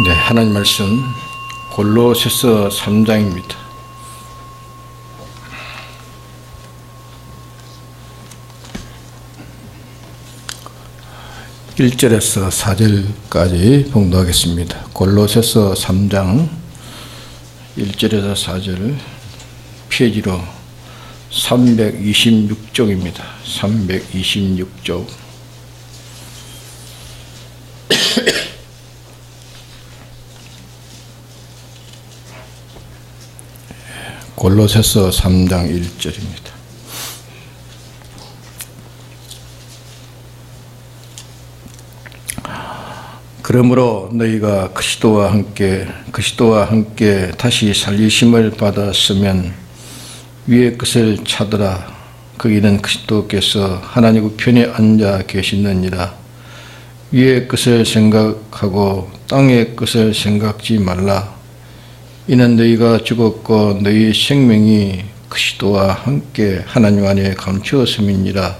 네, 하나님 말씀 골로새서 3장입니다. 1절에서 4절까지 봉독하겠습니다. 골로새서 3장 1절에서 4절 페이지로 326쪽입니다. 326쪽. 골로새서 3장 1절입니다. 그러므로 너희가 그리스도와 함께 다시 살리심을 받았으면 위의 것을 찾으라. 거기는 그리스도께서 하나님 우편에 앉아 계시느니라. 위의 것을 생각하고 땅의 것을 생각지 말라. 이는 너희가 죽었고 너희 생명이 그리스도와 함께 하나님 안에 감추었음이니라.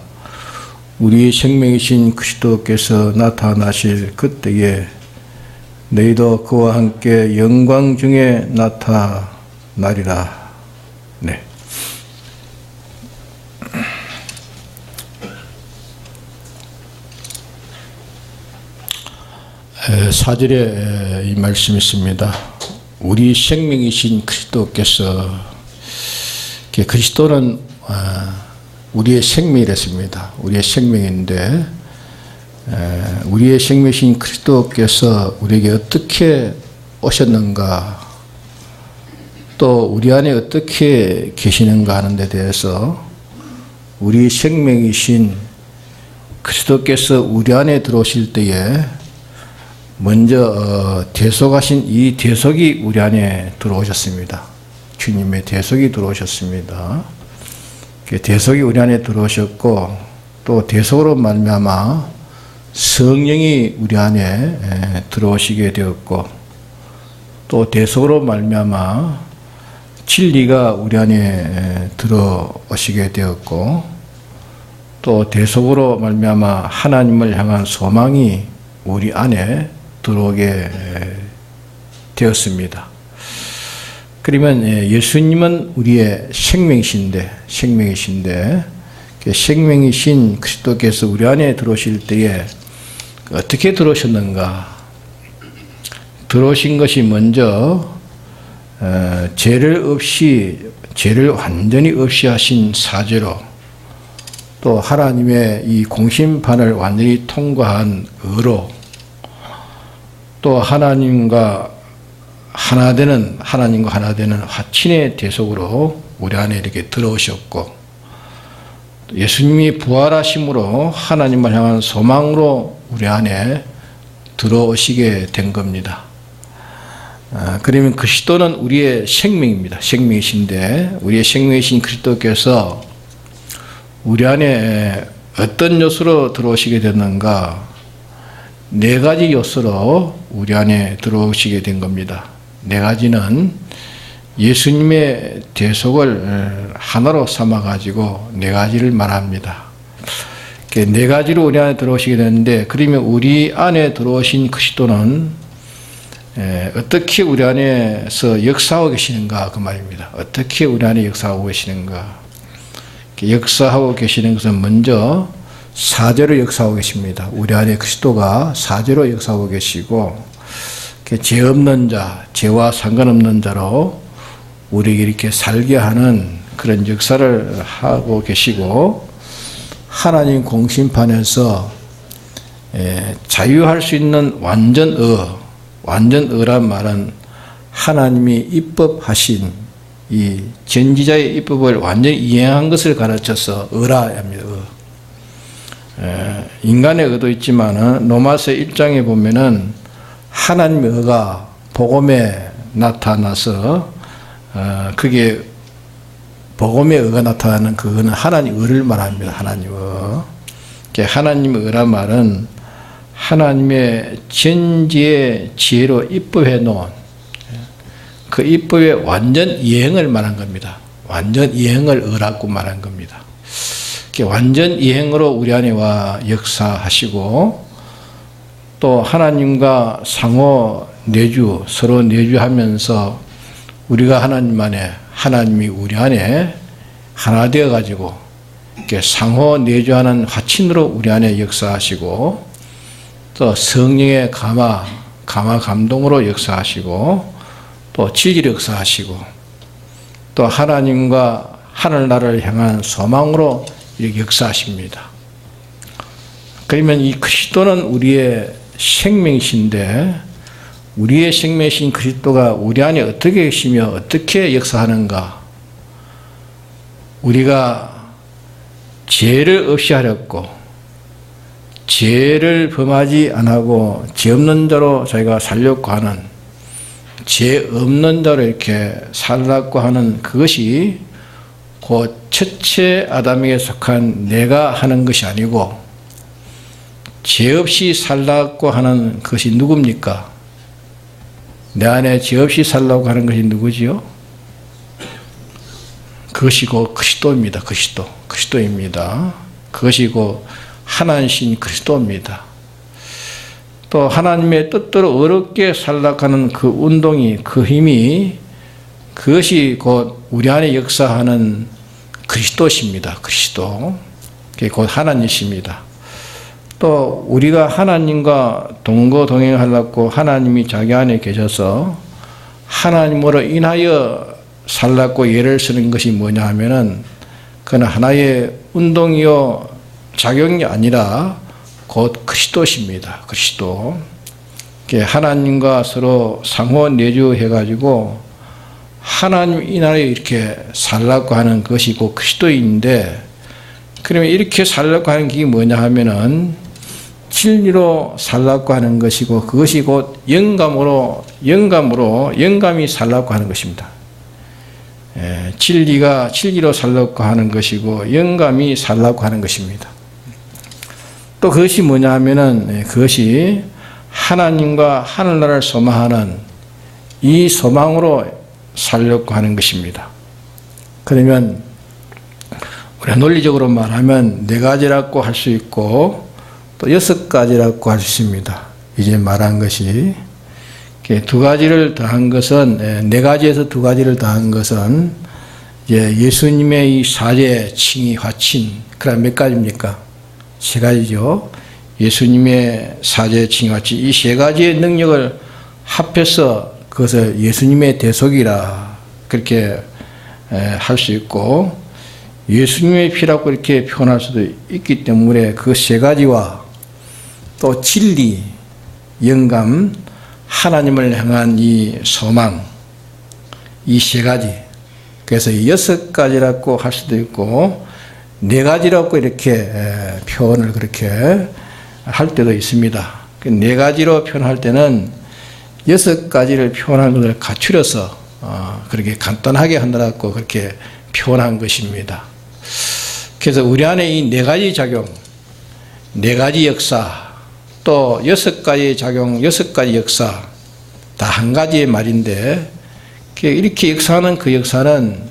우리 생명이신 그리스도께서 나타나실 그때에 너희도 그와 함께 영광 중에 나타나리라. 네. 사절에 이 말씀이 있습니다. 우리 생명이신 그리스도께서, 그리스도는 우리의 생명이랬습니다. 우리의 생명인데, 우리의 생명이신 그리스도께서 우리에게 어떻게 오셨는가, 또 우리 안에 어떻게 계시는가 하는 데 대해서 우리 생명이신 그리스도께서 우리 안에 들어오실 때에 먼저 대속하신 이 대속이 우리 안에 들어오셨습니다. 주님의 대속이 들어오셨습니다. 대속이 우리 안에 들어오셨고, 또 대속으로 말미암아 성령이 우리 안에 들어오시게 되었고, 또 대속으로 말미암아 진리가 우리 안에 들어오시게 되었고, 또 대속으로 말미암아 하나님을 향한 소망이 우리 안에 들어오게 되었습니다. 그러면 예수님은 우리의 생명이신데 생명이신 그리스도께서 우리 안에 들어오실 때에 어떻게 들어오셨는가? 들어오신 것이 먼저 죄를 완전히 없이 하신 사죄로, 또 하나님의 이 공심판을 완전히 통과한 의로, 또 하나님과 하나 되는 화친의 대속으로 우리 안에 이렇게 들어오셨고, 예수님이 부활하심으로 하나님을 향한 소망으로 우리 안에 들어오시게 된 겁니다. 그러면 그리스도는 우리의 생명입니다. 생명이신데, 우리의 생명이신 그리스도께서 우리 안에 어떤 요소로 들어오시게 됐는가? 네 가지 요소로 우리 안에 들어오시게 된 겁니다. 네 가지는 예수님의 대속을 하나로 삼아가지고 네 가지를 말합니다. 네 가지로 우리 안에 들어오시게 되는데, 그러면 우리 안에 들어오신 그리스도는 어떻게 우리 안에서 역사하고 계시는가, 그 말입니다. 어떻게 우리 안에 역사하고 계시는가. 역사하고 계시는 것은 먼저 사죄로 역사하고 계십니다. 우리 안에 그리스도가 사죄로 역사하고 계시고, 죄 없는 자, 죄와 상관없는 자로 우리에게 이렇게 살게 하는 그런 역사를 하고 계시고, 하나님 공심판에서 자유할 수 있는 완전의란 말은 하나님이 입법하신 이 전지자의 입법을 완전히 이행한 것을 가르쳐서 의라 합니다. 인간의 의도 있지만 로마서 1장에 보면은 하나님의 의가 복음에 나타나서 그게 복음의 의가 나타나는 그거는 하나님 의를 말합니다. 하나님 의. 하나님의 의란 말은 하나님의 전지의 지혜로 입법해 놓은 그 입법의 완전 이행을 말한 겁니다. 완전 이행을 의라고 말한 겁니다. 완전 이행으로 우리 안에 와 역사하시고, 또 하나님과 상호 내주, 서로 내주하면서 우리가 하나님 안에, 하나님이 우리 안에 하나 되어 가지고 이렇게 상호 내주하는 화친으로 우리 안에 역사하시고, 또 성령의 감화 감동으로 역사하시고, 또 진리로 역사하시고, 또 하나님과 하늘나라를 향한 소망으로 이렇게 역사하십니다. 그러면 이 그리스도는 우리의 생명이신데, 우리의 생명이신 그리스도가 우리 안에 어떻게 계시며 어떻게 역사하는가? 우리가 죄를 없이 하렸고, 죄를 범하지 않고 죄 없는 자로 저희가 살려고 하는, 죄 없는 자로 이렇게 살라고 하는 그것이 곧 첫째 아담에게 속한 내가 하는 것이 아니고, 죄 없이 살라고 하는 것이 누굽니까? 내 안에 죄 없이 살라고 하는 것이 누구지요? 그것이 곧 그리스도입니다. 그리스도입니다. 그것이 곧 하나님이신 그리스도입니다. 또 하나님의 뜻대로 어렵게 살라고 하는 그 운동이, 그 힘이, 그것이 곧 우리 안에 역사하는 그리스도십니다. 그리스도. 그게 곧 하나님이십니다. 또 우리가 하나님과 동거동행하려고 하나님이 자기 안에 계셔서 하나님으로 인하여 살라고 예를 쓰는 것이 뭐냐 하면은, 그건 하나의 운동이요 작용이 아니라 곧 그리스도십니다. 그리스도. 하나님과 서로 상호 내주해 가지고 하나님 인하여 이렇게 살라고 하는 것이 곧 그리스도인데, 그러면 이렇게 살라고 하는 게 뭐냐 하면은 진리로 살라고 하는 것이고, 그것이 곧 영감이 살라고 하는 것입니다. 진리로 살라고 하는 것이고, 영감이 살라고 하는 것입니다. 또 그것이 뭐냐 하면은, 그것이 하나님과 하늘나라를 소망하는 이 소망으로 살려고 하는 것입니다. 그러면 우리가 논리적으로 말하면 4가지라고 할 수 있고, 또 6가지라고 할 수 있습니다. 이제 말한 것이 2가지를 더한 것은, 4가지에서 2가지를 더한 것은 예수님의 이 사제, 칭의, 화친, 그럼 몇 가지입니까? 3가지죠. 예수님의 사제, 칭의, 화친, 이 3가지의 능력을 합해서 그것을 예수님의 대속이라 그렇게 할 수 있고, 예수님의 피라고 이렇게 표현할 수도 있기 때문에 그 3가지와 또 진리, 영감, 하나님을 향한 이 소망, 이 3가지, 그래서 6가지라고 할 수도 있고 4가지라고 이렇게 표현을 그렇게 할 때도 있습니다. 4가지로 표현할 때는 6가지를 표현한 것을 갖추려서 그렇게 간단하게 한다고 그렇게 표현한 것입니다. 그래서 우리 안에 이 4가지 작용, 4가지 역사, 또 6가지 작용, 6가지 역사, 다 한 가지의 말인데, 이렇게 역사하는 그 역사는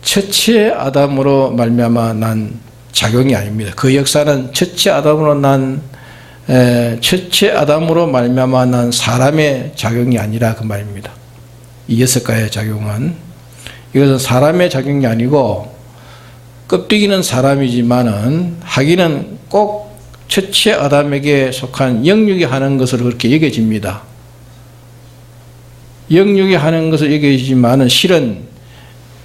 첫째 아담으로 말미암아 난 작용이 아닙니다. 그 역사는 첫째 아담으로 말미암아 난 사람의 작용이 아니라 그 말입니다. 이 6가지의 작용은, 이것은 사람의 작용이 아니고, 껍데기는 사람이지만은 하기는 꼭 첫째 아담에게 속한 영육이 하는 것으로 그렇게 여겨집니다. 영육이 하는 것을 여겨지지만은 실은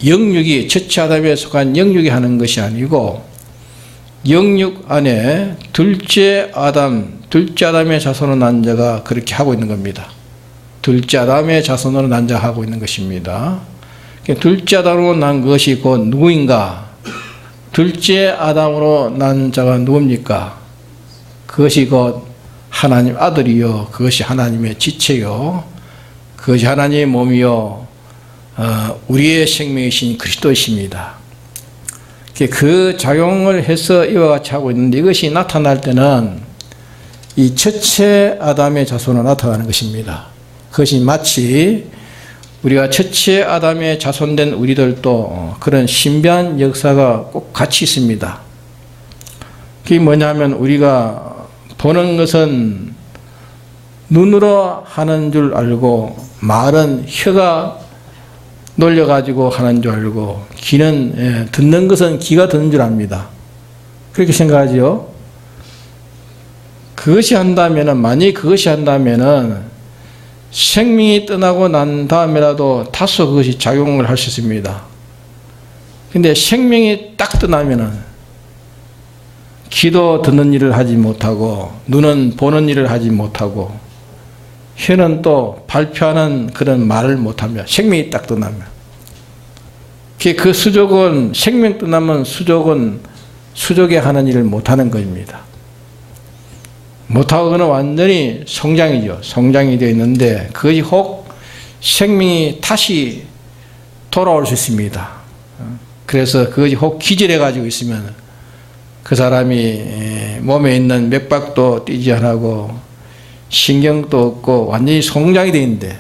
영육이 첫째 아담에 속한 영육이 하는 것이 아니고, 영육 안에 둘째 아담의 자손으로 난 자가 그렇게 하고 있는 겁니다. 둘째 아담의 자손으로 난 자가 하고 있는 것입니다. 둘째 아담으로 난 것이 곧 누구인가? 둘째 아담으로 난 자가 누굽니까? 그것이 곧 하나님 아들이요, 그것이 하나님의 지체요, 그것이 하나님의 몸이요, 우리의 생명이신 그리스도이십니다. 그 작용을 해서 이와 같이 하고 있는데, 이것이 나타날 때는 이 첫째 아담의 자손으로 나타나는 것입니다. 그것이 마치 우리가 첫째 아담의 자손된 우리들도 그런 신비한 역사가 꼭 같이 있습니다. 그게 뭐냐면, 우리가 보는 것은 눈으로 하는 줄 알고 말은 혀가 놀려가지고 하는 줄 알고 귀는 듣는 것은 귀가 듣는 줄 압니다. 그렇게 생각하죠. 그것이 한다면은 만약에 그것이 한다면은 생명이 떠나고 난 다음에라도 다소 그것이 작용을 할 수 있습니다. 근데 생명이 딱 떠나면은 귀도 듣는 일을 하지 못하고 눈은 보는 일을 하지 못하고 혀는 또 발표하는 그런 말을 못하며 생명이 딱 떠나면 그 수족은 생명 떠나면 수족은 수족에 하는 일을 못하는 것입니다. 못하고는 완전히 성장이죠. 성장이 되어 있는데 그것이 혹 생명이 다시 돌아올 수 있습니다. 그래서 그것이 혹 기절해 가지고 있으면 그 사람이 몸에 있는 맥박도 뛰지 않고 신경도 없고 완전히 성장이 되어 있는데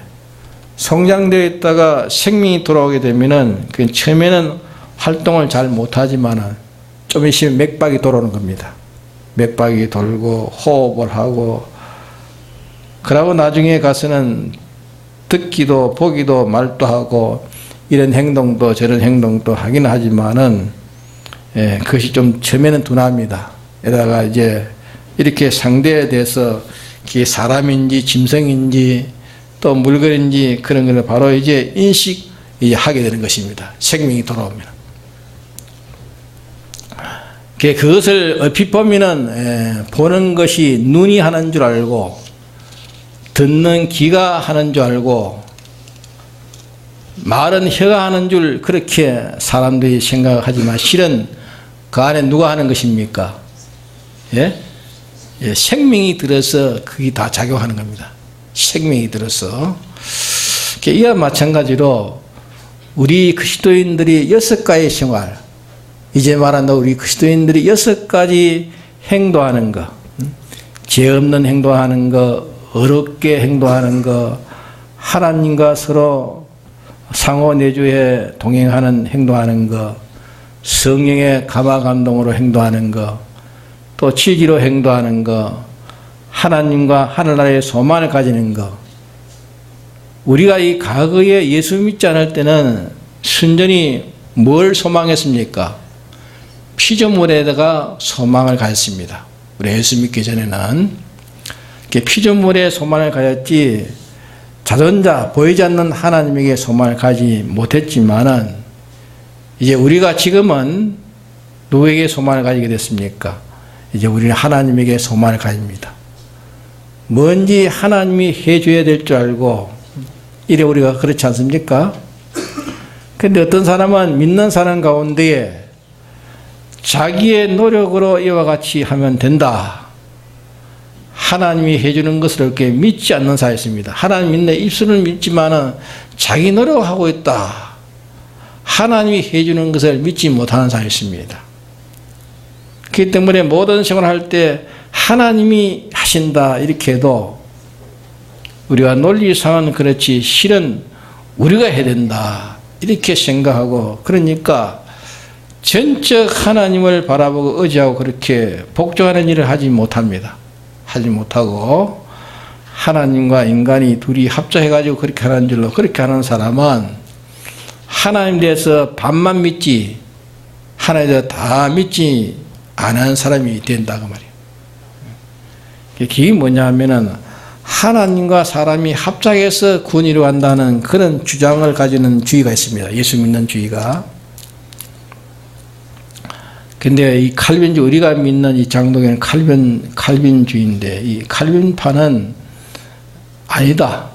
성장되어 있다가 생명이 돌아오게 되면은 그 처음에는 활동을 잘 못하지만은 좀 있으면 맥박이 돌아오는 겁니다. 맥박이 돌고 호흡을 하고 그러고 나중에 가서는 듣기도 보기도 말도 하고 이런 행동도 저런 행동도 하긴 하지만은 그것이 좀 처음에는 둔합니다. 게다가 이제 이렇게 상대에 대해서 그게 사람인지 짐승인지 또 물건인지 그런 걸 바로 이제 인식하게 되는 것입니다. 생명이 돌아오면. 그것을 얼핏 보면은 보는 것이 눈이 하는 줄 알고 듣는 귀가 하는 줄 알고 말은 혀가 하는 줄 그렇게 사람들이 생각하지만 실은 그 안에 누가 하는 것입니까? 예? 생명이 들어서 그게 다 작용하는 겁니다. 생명이 들어서. 이와 마찬가지로 우리 그리스도인들이 6가지 생활, 이제 말한다 우리 그리스도인들이 6가지 행동하는 것, 죄 없는 행동하는 것, 어렵게 행동하는 것, 하나님과 서로 상호 내주에 동행하는 행동하는 것, 성령의 감화 감동으로 행동하는 것, 또 지지로 행동하는 것, 하나님과 하늘나라의 소망을 가지는 것. 우리가 이 과거에 예수 믿지 않을 때는 순전히 뭘 소망했습니까? 피조물에다가 소망을 가졌습니다. 우리 예수 믿기 전에는 피조물에 소망을 가졌지 자존자 보이지 않는 하나님에게 소망을 가지 못했지만은 이제 우리가 지금은 누구에게 소망을 가지게 됐습니까? 이제 우리는 하나님에게 소망을 가집니다. 뭔지 하나님이 해줘야 될 줄 알고 이래 우리가 그렇지 않습니까? 근데 어떤 사람은 믿는 사람 가운데에 자기의 노력으로 이와 같이 하면 된다. 하나님이 해주는 것을 이렇게 믿지 않는 사람이 있습니다. 하나님 믿네 입술은 믿지만은 자기 노력하고 있다. 하나님이 해주는 것을 믿지 못하는 사람이 있습니다. 그렇기 때문에 모든 생활을 할 때 하나님이 하신다 이렇게 해도 우리가 논리상은 그렇지 실은 우리가 해야 된다 이렇게 생각하고 그러니까 전적 하나님을 바라보고 의지하고 그렇게 복종하는 일을 하지 못합니다. 하지 못하고 하나님과 인간이 둘이 합작해가지고 그렇게 하는 줄로 그렇게 하는 사람은 하나님에 대해서 반만 믿지 하나님에 대해서 다 믿지 않은 사람이 된다고 말이에요. 그게 뭐냐 하면은 하나님과 사람이 합작해서 구원을 이루어간다는 그런 주장을 가지는 주의가 있습니다. 예수 믿는 주의가. 근데 이 칼빈주의, 우리가 믿는 이 장독에는 칼빈주의인데 이 칼빈파는 아니다.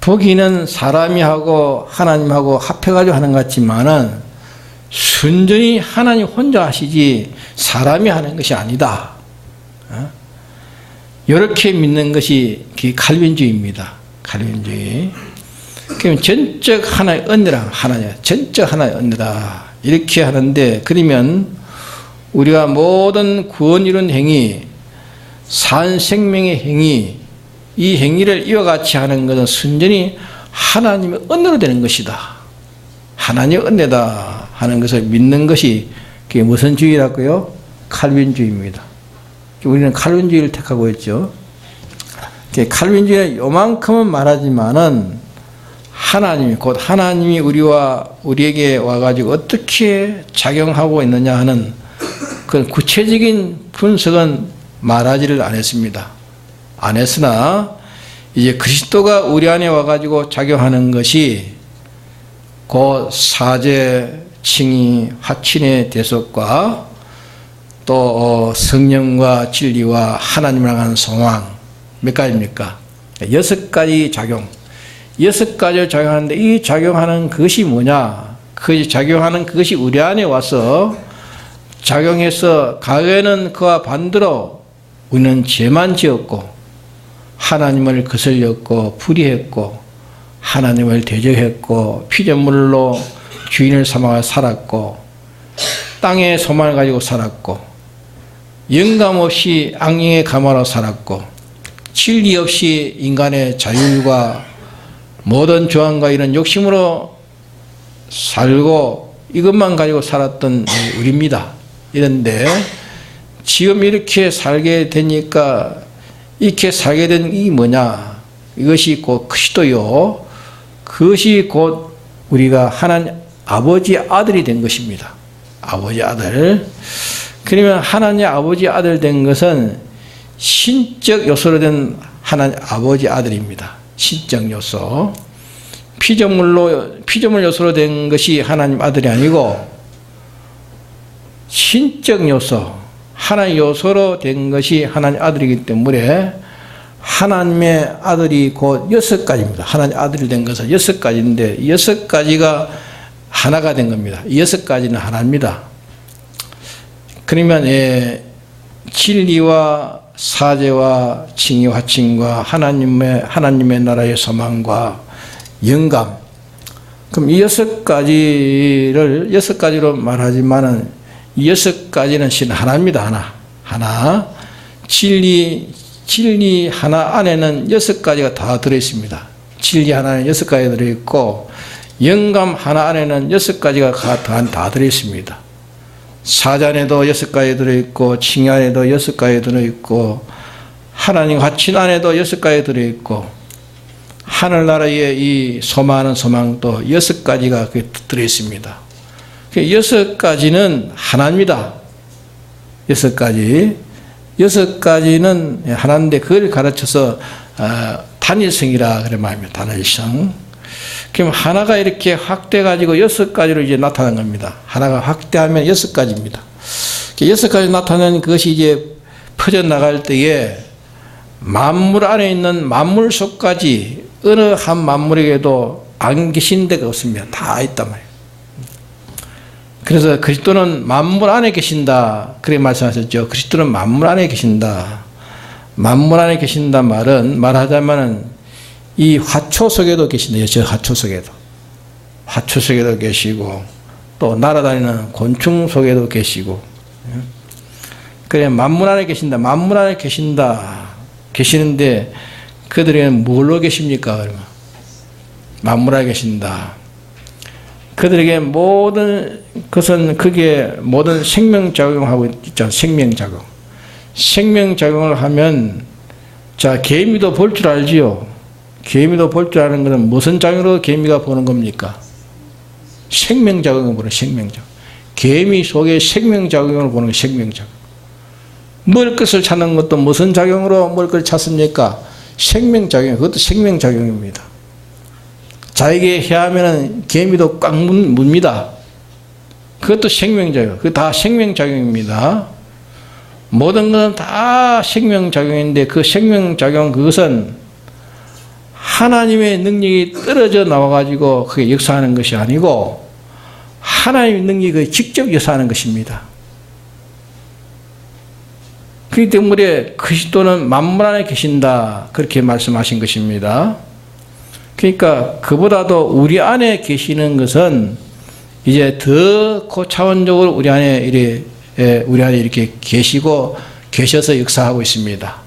보기는 사람이 하고 하나님하고 합해가지고 하는 것 같지만은 순전히 하나님 혼자 하시지 사람이 하는 것이 아니다. 이렇게 믿는 것이 칼빈주의입니다. 칼빈주의. 그럼 전적 하나의 은혜라 하나냐, 전적 하나의 은혜다. 이렇게 하는데 그러면 우리가 모든 구원 이룬 행위, 산 생명의 행위, 이 행위를 이와 같이 하는 것은 순전히 하나님의 은혜로 되는 것이다. 하나님의 은혜다 하는 것을 믿는 것이 그게 무슨 주의라고요? 칼빈주의입니다. 우리는 칼빈주의를 택하고 있죠. 칼빈주의는 요만큼은 말하지만은 하나님이 곧 하나님이 우리에게 와가지고 어떻게 작용하고 있느냐 하는 그 구체적인 분석은 말하지를 않았습니다. 안 했으나 이제 그리스도가 우리 안에 와가지고 작용하는 것이 곧 사제, 칭의, 화친의 대속과 또 성령과 진리와 하나님을 향한 소망 몇 가지입니까? 6가지 작용. 6가지를 작용하는데 이 작용하는 것이 뭐냐? 그 작용하는 그것이 우리 안에 와서 작용해서 과거에는 그와 반대로 우리는 죄만 지었고 하나님을 거슬렸고 불의했고 하나님을 대적했고 피조물로 주인을 삼아 살았고 땅의 소망을 가지고 살았고 영감 없이 악령에 감화로 살았고 진리 없이 인간의 자율과 모든 조항과 이런 욕심으로 살고 이것만 가지고 살았던 우리입니다. 이런데 지금 이렇게 살게 되니까 이렇게 살게 된 이 뭐냐? 이것이 곧 그리스도요. 그것이 곧 우리가 하나님 아버지 아들이 된 것입니다. 아버지 아들. 그러면 하나님 아버지 아들 된 것은 신적 요소로 된 하나님 아버지 아들입니다. 신적 요소. 피조물 요소로 된 것이 하나님 아들이 아니고 신적 요소, 하나님 요소로 된 것이 하나님 아들이기 때문에 하나님의 아들이 곧 6가지입니다. 하나님 아들이 된 것은 6가지인데 6가지가 하나가 된 겁니다. 6가지는 하나입니다. 그러면 진리와 사제와 칭의 화친과 하나님의 나라의 소망과 영감. 그럼 이 6가지로 말하지만은 이 6가지는 실 하나입니다. 하나. 진리 하나 안에는 6가지가 다 들어있습니다. 진리 하나는 6가지 들어있고 영감 하나 안에는 6가지가 다 들어있습니다. 사자 안에도 6가지 들어있고 칭의 안에도 6가지 들어있고 하나님 화친 안에도 6가지 들어있고 하늘나라의 이 소망하는 소망도 6가지가 들어있습니다. 6가지는 하나입니다. 6가지는 하나인데 그걸 가르쳐서 단일성이라 그래 말입니다. 단일성. 그럼 하나가 이렇게 확대가지고 6가지로 이제 나타난 겁니다. 하나가 확대하면 6가지입니다. 6가지 나타나는 그것이 이제 퍼져나갈 때에 만물 안에 있는 만물 속까지 어느 한 만물에게도 안 계신 데가 없습니다. 다 있단 말이에요. 그래서 그리스도는 만물 안에 계신다. 그렇게 말씀하셨죠. 그리스도는 만물 안에 계신다. 만물 안에 계신다 말하자면은 이 화초 속에도 계신다. 저 화초 속에도 계시고 또 날아다니는 곤충 속에도 계시고 그래 만물 안에 계신다. 만물 안에 계시는데 그들에게는 뭘로 계십니까? 그러면 만물 안에 계신다. 그들에게 모든 것은 그게 모든 생명작용하고 있잖아요. 생명작용을 하면 자 개미도 볼 줄 알지요. 개미도 볼 줄 아는 것은 무슨 작용으로 개미가 보는 겁니까? 생명작용을 보는 생명작용. 개미 속에 생명작용을 보는 게 생명작용. 먹을 것을 찾는 것도 무슨 작용으로 먹을 것을 찾습니까? 생명작용. 그것도 생명작용입니다. 자에게 해하면 개미도 꽉 묻니다. 그것도 생명작용. 그거 다 생명작용입니다. 모든 것은 다 생명작용인데 그 생명작용 그것은 하나님의 능력이 떨어져 나와가지고 그게 역사하는 것이 아니고 하나님의 능력이 직접 역사하는 것입니다. 그렇기 때문에 그리스도는 만물 안에 계신다. 그렇게 말씀하신 것입니다. 그러니까 그보다도 우리 안에 계시는 것은 이제 더 고차원적으로 우리 안에 이렇게 계시고 계셔서 역사하고 있습니다.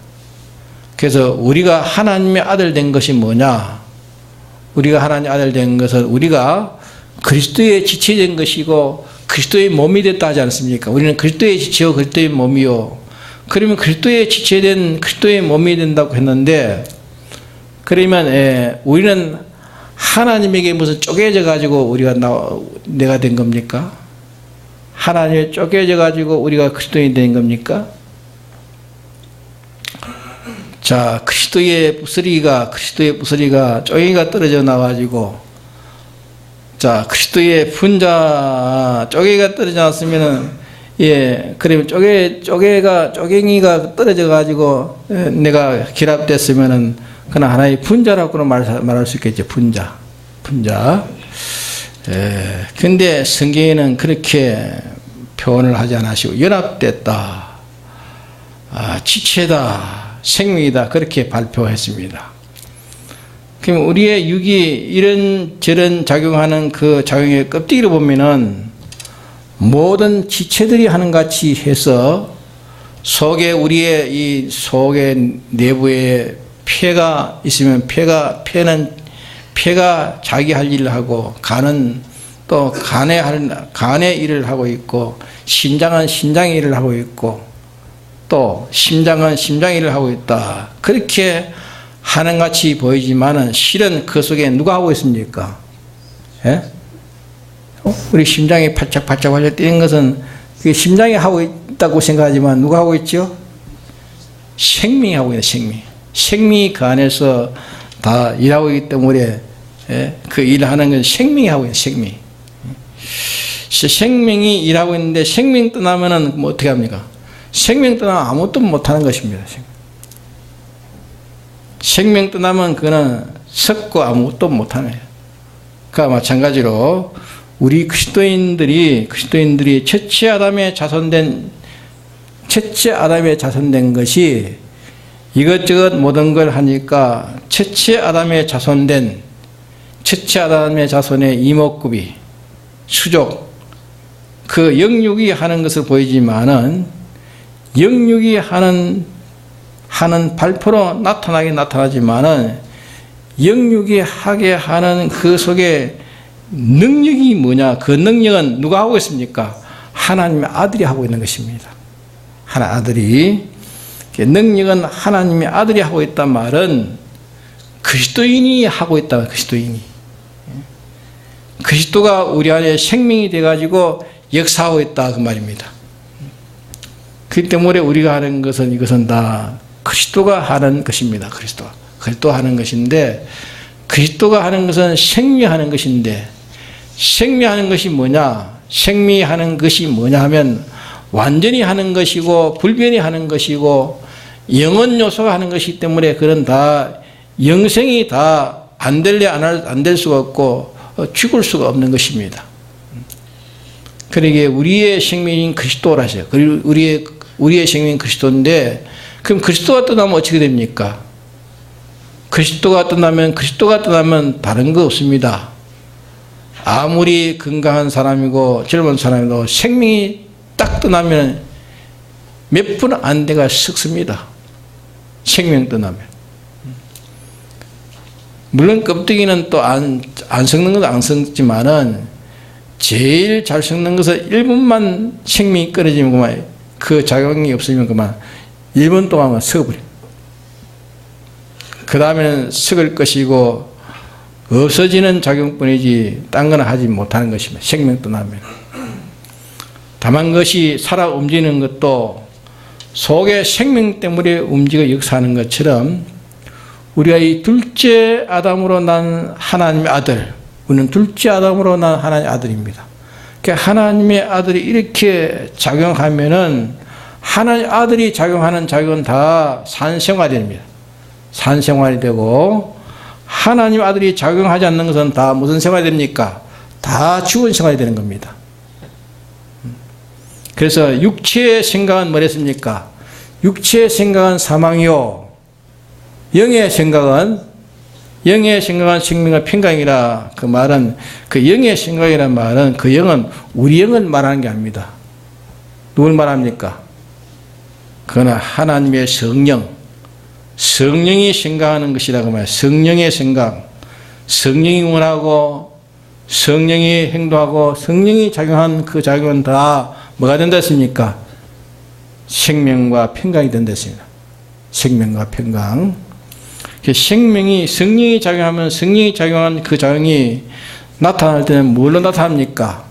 그래서 우리가 하나님의 아들 된 것이 뭐냐? 우리가 하나님의 아들 된 것은 우리가 그리스도의 지체 된 것이고 그리스도의 몸이 됐다 하지 않습니까? 우리는 그리스도의 지체요 그리스도의 몸이요. 그러면 그리스도의 지체된 그리스도의 몸이 된다고 했는데 그러면 우리는 하나님에게 무슨 쪼개져 가지고 우리가 내가 된 겁니까? 하나님에 쪼개져 가지고 우리가 그리스도인이 된 겁니까? 자, 그리스도의 부스러기가 쪼개가 떨어져 나와가지고, 자, 그리스도의 분자 쪼개가 떨어져 나왔으면은, 그러면 쪼개기가 떨어져 가지고 내가 결합됐으면은 그는 하나의 분자라고는 말할 수 있겠죠. 분자. 근데 성경에는 그렇게 표현을 하지 않으시고 연합됐다, 지체다, 생명이다, 그렇게 발표했습니다. 그럼 우리의 육이 이런저런 작용하는 그 작용의 껍데기를 보면은 모든 지체들이 하는 같이 해서 속에 우리의 이 속의 내부에 폐가 있으면 폐가 자기 할 일을 하고, 간은 또 간의 일을 하고 있고, 신장은 신장의 일을 하고 있고, 또 심장은 심장의 일을 하고 있다. 그렇게 하는 같이 보이지만은 실은 그 속에 누가 하고 있습니까? 우리 심장이 팔짝팔짝 뛰는 것은 그 심장이 하고 있다고 생각하지만 누가 하고 있죠? 생명이 하고 있는 생명이 그 안에서 다 일하고 있기 때문에 그 일을 하는 건 생명이 하고 있는 생명이 일하고 있는데, 생명 떠나면은 뭐 어떻게 합니까? 생명 떠나면 아무것도 못하는 것입니다. 생명 떠나면 그는 썩고 아무것도 못하는 거예요. 그와 마찬가지로 우리 그리스도인들이 첫째 아담에 자손된 것이 이것저것 모든 걸 하니까 첫째 아담에 자손의 이목구비, 수족, 그 영육이 하는 것을 보이지만은 영육이 하는 발표로 나타나지만은 영육이 하게 하는 그 속에 능력이 뭐냐? 그 능력은 누가 하고 있습니까? 하나님의 아들이 하고 있는 것입니다. 하나님 아들이. 능력은 하나님의 아들이 하고 있단 말은 그리스도인이 하고 있다. 그리스도가 우리 안에 생명이 돼가지고 역사하고 있다, 그 말입니다. 그렇기 때문에 우리가 하는 것은 이것은 다 그리스도가 하는 것입니다. 그리스도 하는 것인데, 그리스도가 하는 것은 생명하는 것인데, 생명하는 것이 뭐냐? 생명하는 것이 뭐냐 하면 완전히 하는 것이고 불변이 하는 것이고 영원 요소가 하는 것이기 때문에 그런 다 영생이 다 안 될 수가 없고 죽을 수가 없는 것입니다. 그러기에 우리의 생명인 그리스도라서요. 우리의 생명인 그리스도인데, 그럼 그리스도가 떠나면 어떻게 됩니까? 그리스도가 떠나면 다른 거 없습니다. 아무리 건강한 사람이고 젊은 사람이고 생명이 딱 떠나면 몇 분 안 돼가 썩습니다. 생명 떠나면. 물론 껍데기는 또 안 썩는 것도 안 썩지만은 제일 잘 썩는 것은 1분만 생명이 끊어지면 그만, 그 작용이 없으면 그만 1분 동안은 썩어버려. 그 다음에는 썩을 것이고 없어지는 작용뿐이지 딴 건 하지 못하는 것입니다. 생명 떠나면. 다만 그것이 살아 움직이는 것도 속의 생명 때문에 움직여 역사하는 것처럼, 우리가 이 둘째 아담으로 난 하나님의 아들, 우리는 둘째 아담으로 난 하나님의 아들입니다. 그러니까 하나님의 아들이 이렇게 작용하면은 하나님의 아들이 작용하는 작용은 다 산생활이 됩니다. 산생활이 되고, 하나님 아들이 작용하지 않는 것은 다 무슨 생활이 됩니까? 다 죽은 생활이 되는 겁니다. 그래서 육체의 생각은 뭐랬습니까? 육체의 생각은 사망이요, 영의 생각은 생명과 평강이라. 그 말은, 그 영의 생각이란 말은, 그 영은 우리 영을 말하는 게 아닙니다. 누굴 말합니까? 그거는 하나님의 성령이 생각하는 것이라고 말해요. 성령의 생각, 성령이 원하고 성령이 행동하고 성령이 작용한 그 작용은 다 뭐가 된다 했습니까? 생명과 평강이 된다 했습니다. 생명과 평강. 생명이, 성령이 작용하면 성령이 작용한 그 작용이 나타날 때는 뭘로 나타납니까?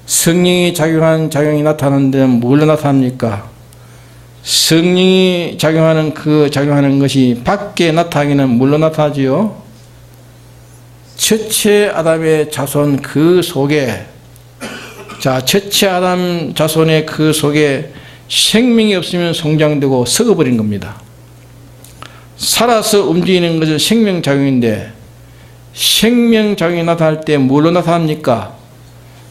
성령이 작용한 작용이 나타나는 데는 뭘로 나타납니까? 성령이 작용하는 그 작용하는 것이 밖에 나타나기는 뭘로 나타나지요? 첫째 아담의 자손 그 속에, 자, 첫째 아담 자손의 그 속에 생명이 없으면 성장되고 썩어버린 겁니다. 살아서 움직이는 것은 생명작용인데, 생명작용이 나타날 때 뭘로 나타납니까?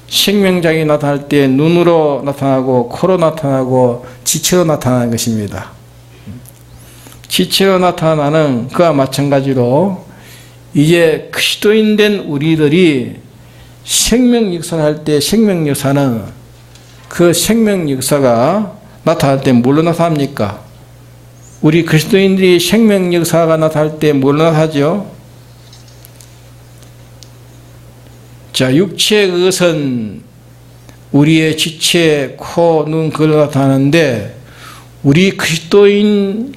생명작용이 나타날 때 눈으로 나타나고 코로 나타나고 지체로 나타나는 것입니다. 지체로 나타나는 그와 마찬가지로 이제 그리스도인 된 우리들이 생명 역사를 할 때 생명 역사는 그 생명 역사가 나타날 때 뭘로 나타납니까? 우리 그리스도인들이 생명 역사가 나타날 때 뭘로 나타나죠? 자, 육체의 것은 우리의 지체, 코, 눈, 그걸로 나타나는데, 우리 그리스도인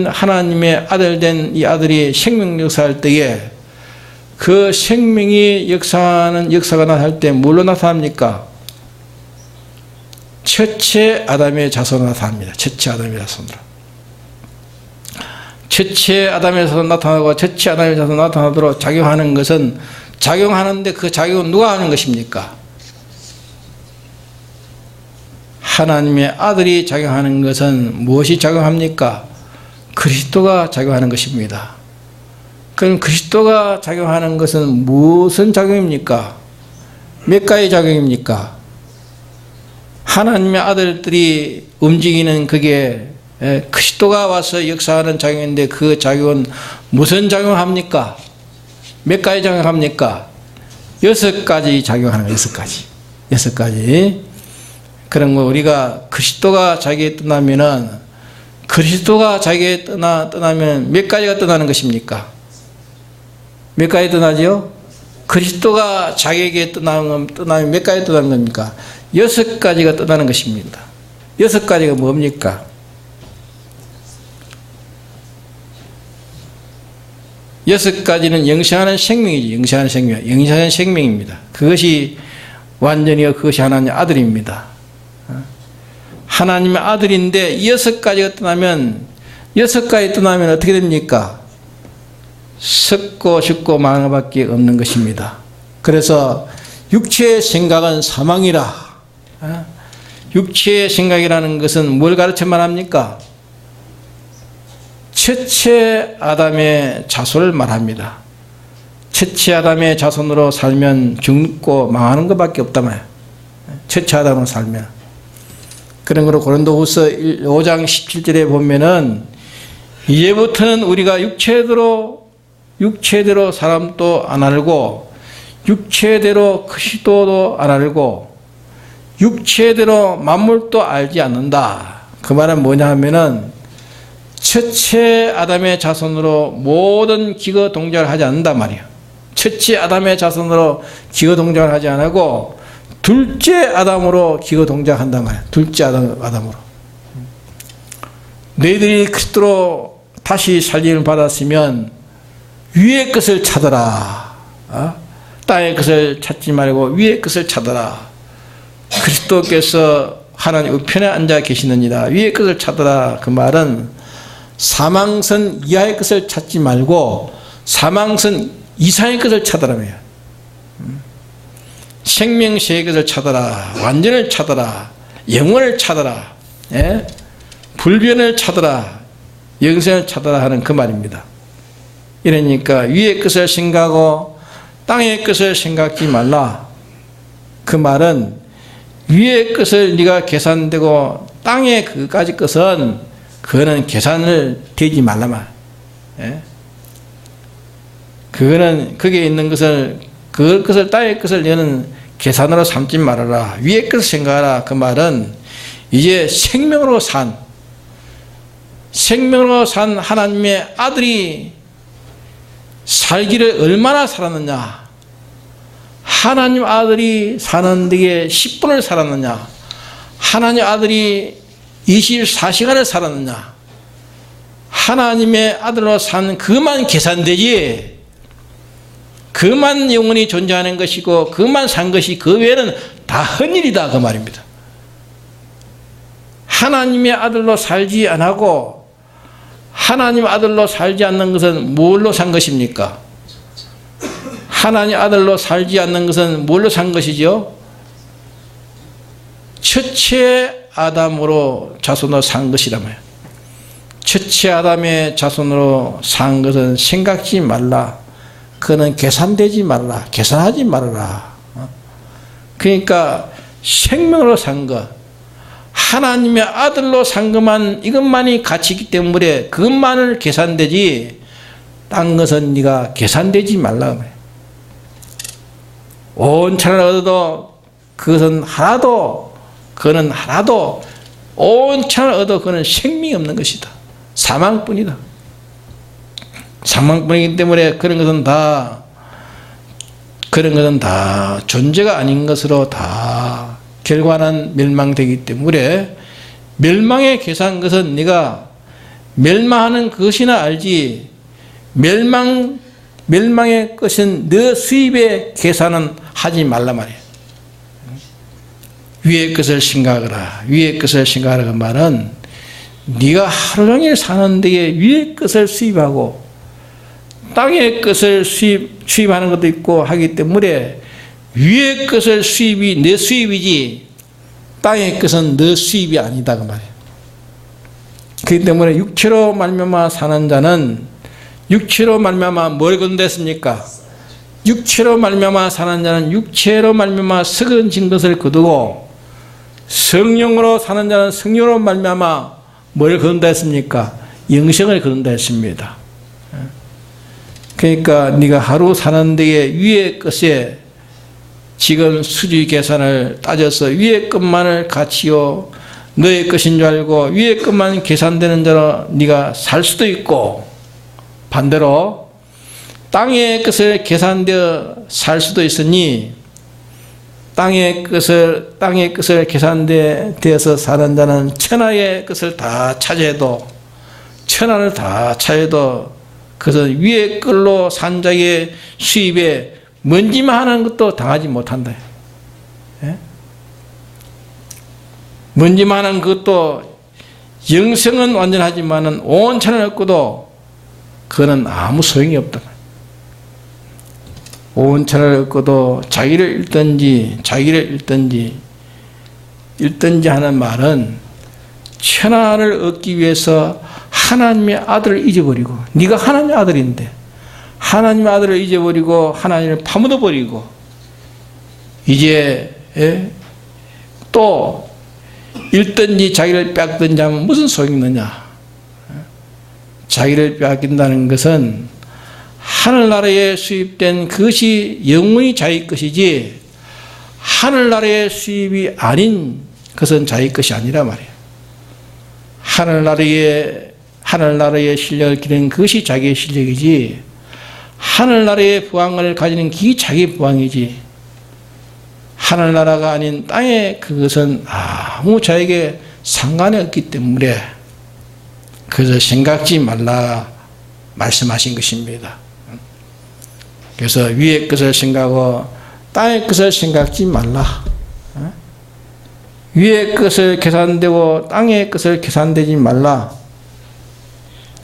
하나님의 아들 된 이 아들이 생명 역사할 때에 그 생명이 역사하는 역사가 나타날 때 뭘로 나타납니까? 첫째 아담의 자손으로 나타납니다. 첫째 아담의 자손으로. 첫째 아담의 자손 나타나고 첫째 아담의 자손 나타나도록 작용하는 것은, 작용하는데 그 작용은 누가 하는 것입니까? 하나님의 아들이 작용하는 것은 무엇이 작용합니까? 그리스도가 작용하는 것입니다. 그럼 그리스도가 작용하는 것은 무슨 작용입니까? 몇 가지 작용입니까? 하나님의 아들들이 움직이는 그게 그리스도가 와서 역사하는 작용인데, 그 작용은 무슨 작용합니까? 몇 가지 작용합니까? 6가지 작용하는 거예요. 6가지. 그런 거 우리가 그리스도가 자기에 떠나면은, 그리스도가 자기에 떠나면 몇 가지가 떠나는 것입니까? 몇 가지 떠나죠? 그리스도가 자기에게 떠나면 몇 가지 떠나는 겁니까? 6가지가 떠나는 것입니다. 6가지가 뭡니까? 여섯 가지는 영생하는 생명이지. 영생하는 생명입니다. 그것이 완전히 그것이 하나님의 아들입니다. 하나님의 아들인데 6가지가 떠나면, 6가지 떠나면 어떻게 됩니까? 썩고 죽고 망할 밖에 없는 것입니다. 그래서 육체의 생각은 사망이라. 육체의 생각이라는 것은 뭘 가르쳐 말합니까? 첫째 아담의 자손을 말합니다. 첫째 아담의 자손으로 살면 죽고 망하는 것밖에 없단 말이에요. 첫째 아담으로 살면. 그런 거로 고린도후서 5장 17절에 보면은, 이제부터는 우리가 육체대로 사람도 안 알고, 육체대로 그리스도도 안 알고, 육체대로 만물도 알지 않는다. 그 말은 뭐냐 하면은, 첫째 아담의 자손으로 모든 기거 동작을 하지 않는단 말이에요. 첫째 아담의 자손으로 기거 동작을 하지 않고 둘째 아담으로 기거 동작한단 말이에요. 둘째 아담으로. 너희들이 그리스도로 다시 살림을 받았으면 위의 것을 찾아라. 땅의 것을 찾지 말고 위의 것을 찾아라. 그리스도께서 하나님 우편에 앉아 계시느니라. 위의 것을 찾아라. 그 말은 사망선 이하의 것을 찾지 말고 사망선 이상의 것을 찾아라며. 생명세의 것을 찾아라. 완전을 찾아라. 영원을 찾아라. 예? 불변을 찾아라. 영생을 찾아라 하는 그 말입니다. 이러니까 위의 것을 생각하고 땅의 것을 생각하지 말라. 그 말은 위의 것을 네가 계산되고 땅의 그까지 것은 그거는 계산을 대지 말라 말. 예? 그거는 거기에 있는 것을 그것을 땅의 것을 너는 계산으로 삼지 말아라. 위의 것을 생각하라. 그 말은 이제 생명으로 산 하나님의 아들이 살기를 얼마나 살았느냐. 하나님 아들이 사는 데에 10분을 살았느냐. 하나님 아들이 24시간을 살았느냐. 하나님의 아들로 산 그만 계산되지, 그만 영원히 존재하는 것이고 그만 산 것이 그 외에는 다 헛일이다 그 말입니다. 하나님의 아들로 살지 않고 하나님 아들로 살지 않는 것은 뭘로 산 것입니까? 하나님 아들로 살지 않는 것은 뭘로 산 것이죠? 첫째 아담으로 자손으로 산 것이란 말이에요. 첫째 아담의 자손으로 산 것은 생각지 말라. 그는 계산되지 말라. 계산하지 말아라. 그러니까 생명으로 산 것, 하나님의 아들로 산 것만, 이것만이 가치이기 때문에 그것만을 계산되지 딴 것은 네가 계산되지 말라. 온 천을 얻어도 그것은 하나도, 그는 하나도, 온 천을 얻어도 그는 생명이 없는 것이다. 사망뿐이다. 사망뿐이기 때문에 그런 것은 다 존재가 아닌 것으로 다 결과는 멸망되기 때문에, 멸망에 계산한 것은 네가 멸망하는 것이나 알지, 멸망의 것은 너 수입의 계산은 하지 말라 말이에요. 위의 것을 생각하라. 위의 것을 생각하라 그 말은 네가 하루 종일 사는 데에 위의 것을 수입하고 땅의 것을 수입하는 것도 있고 하기 때문에, 위의 것을 수입이 내 수입이지 땅의 것은 너 수입이 아니다 그 말이에요. 그렇기 때문에 육체로 말미암아 사는 자는, 육체로 말미암아 뭘 거둔댔습니까? 육체로 말미암아 사는 자는 육체로 말미암아 썩어진 것을 거두고, 성령으로 사는 자는 성령으로 말미암아 뭘 거둔다 했습니까? 영생을 거둔다 했습니다. 그러니까 네가 하루 사는 데에 위의 것에 지금 수지 계산을 따져서 위의 것만을 가치요 너의 것인 줄 알고 위의 것만 계산되는 자로 네가 살 수도 있고, 반대로 땅의 것을 계산되어 살 수도 있으니, 땅의 것을 계산되어서 사는 자는 천하의 것을 다 차지해도, 천하를 다 차지해도 그것은 위의 걸로 산 자의 수입에 먼지만 하는 것도 당하지 못한다. 예? 먼지만 하는 것도, 영생은 완전하지만은 온 천을 얻고도 그거는 아무 소용이 없다. 온 천을 얻고도 자기를 잃든지 하는 말은 천하를 얻기 위해서 하나님의 아들을 잊어버리고, 네가 하나님의 아들인데 하나님의 아들을 잊어버리고 하나님을 파묻어버리고, 이제 또 잃든지 자기를 빼앗든지 하면 무슨 소용이 있느냐. 자기를 빼앗긴다는 것은 하늘나라에 수입된 그것이 영원히 자기 것이지, 하늘나라의 수입이 아닌 것은 자기 것이 아니라 말이에요. 하늘나라의 실력을 기르는 그것이 자기의 실력이지, 하늘나라의 부왕을 가지는 게 자기 부왕이지, 하늘나라가 아닌 땅의 그것은 아무 자에게 상관이 없기 때문에 그래서 생각지 말라 말씀하신 것입니다. 그래서 위의 것을 생각하고 땅의 것을 생각지 말라. 위의 것을 계산되고 땅의 것을 계산되지 말라.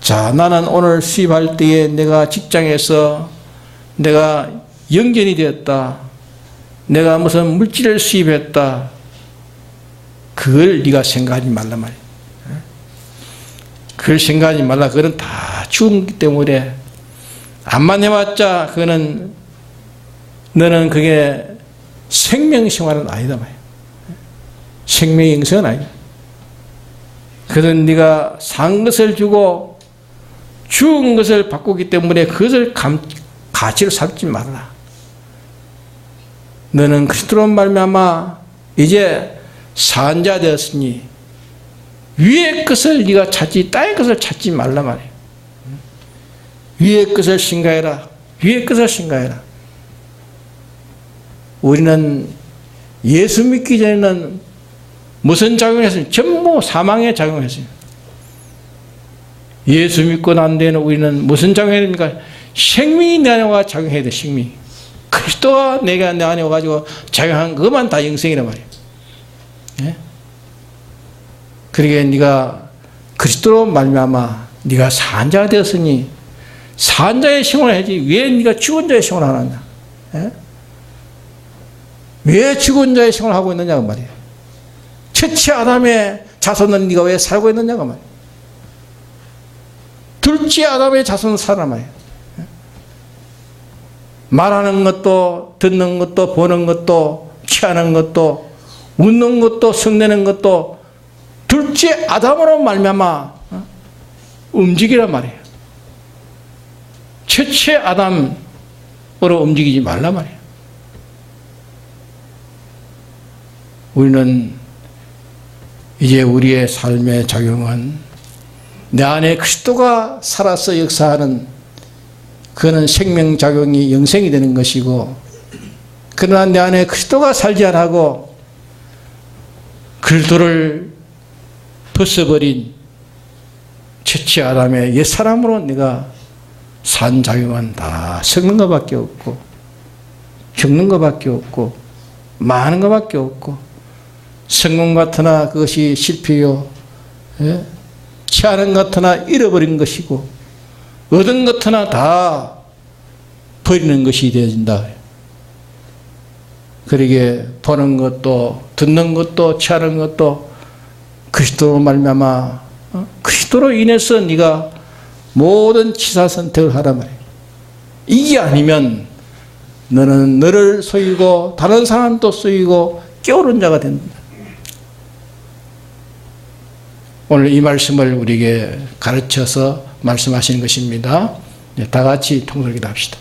자, 나는 오늘 수입할 때에 내가 직장에서 내가 영전이 되었다, 내가 무슨 물질을 수입했다, 그걸 네가 생각하지 말란 말이야. 그걸 생각하지 말라. 그건 다 죽기 때문에 암만 해봤자 그거는, 너는 그게 생명생활은 아니다 말이야. 생명의 영생은 아니다. 그건 네가 산 것을 주고 죽은 것을 바꾸기 때문에 그것을 가치로 삼지 말아라. 너는 그리스도로 말미암아 이제 산 자 되었으니 위의 것을 네가 찾지 땅의 것을 찾지 말라 말이야. 위의 것을 생각해라. 위의 것을 생각해라. 우리는 예수 믿기 전에는 무슨 작용을 했습니까? 전부 사망의 작용을 했습니다. 예수 믿고 난 데는 우리는 무슨 작용해야 됩니까? 생명이 내 안에 와 작용해야 돼. 생명이. 그리스도가 내 안에 와가지고 작용한 그것만 다 영생이란 말이에요. 예? 그러게 네가 그리스도로 말미암아 네가 산자가 되었으니 산자의 생활을 해야지 왜 네가 죽은 자의 생활을 하느냐? 예? 왜 죽은 자의 생활을 하고 있느냐고 말이에요. 첫째 아담의 자손은 네가 왜 살고 있느냐고 말이에요. 둘째 아담의 자손은 살아 말이에요. 말하는 것도 듣는 것도 보는 것도 취하는 것도 웃는 것도 성내는 것도 둘째 아담으로 말미암아 움직이란 말이에요. 첫째 아담으로 움직이지 말란 말이에요. 우리는 이제 우리의 삶의 작용은 내 안에 그리스도가 살아서 역사하는 그거는 생명작용이 영생이 되는 것이고, 그러나 내 안에 그리스도가 살지 않고 그리스도를 벗어버린 첫째 아담의 옛사람으로 내가 산 작용은 다 썩는 것밖에 없고 죽는 것밖에 없고 많은 것밖에 없고, 성공 같으나 그것이 실패요, 예? 취하는 같으나 잃어버린 것이고 얻은 같으나 다 버리는 것이 되어진다. 그러게 보는 것도 듣는 것도 취하는 것도 그리스도로 말미암아 그리스도로 인해서 네가 모든 치사 선택을 하란 말이에요. 이게 아니면 너는 너를 속이고 다른 사람도 속이고 깨우는 자가 된다. 오늘 이 말씀을 우리에게 가르쳐서 말씀하시는 것입니다. 다 같이 통독기도 합시다.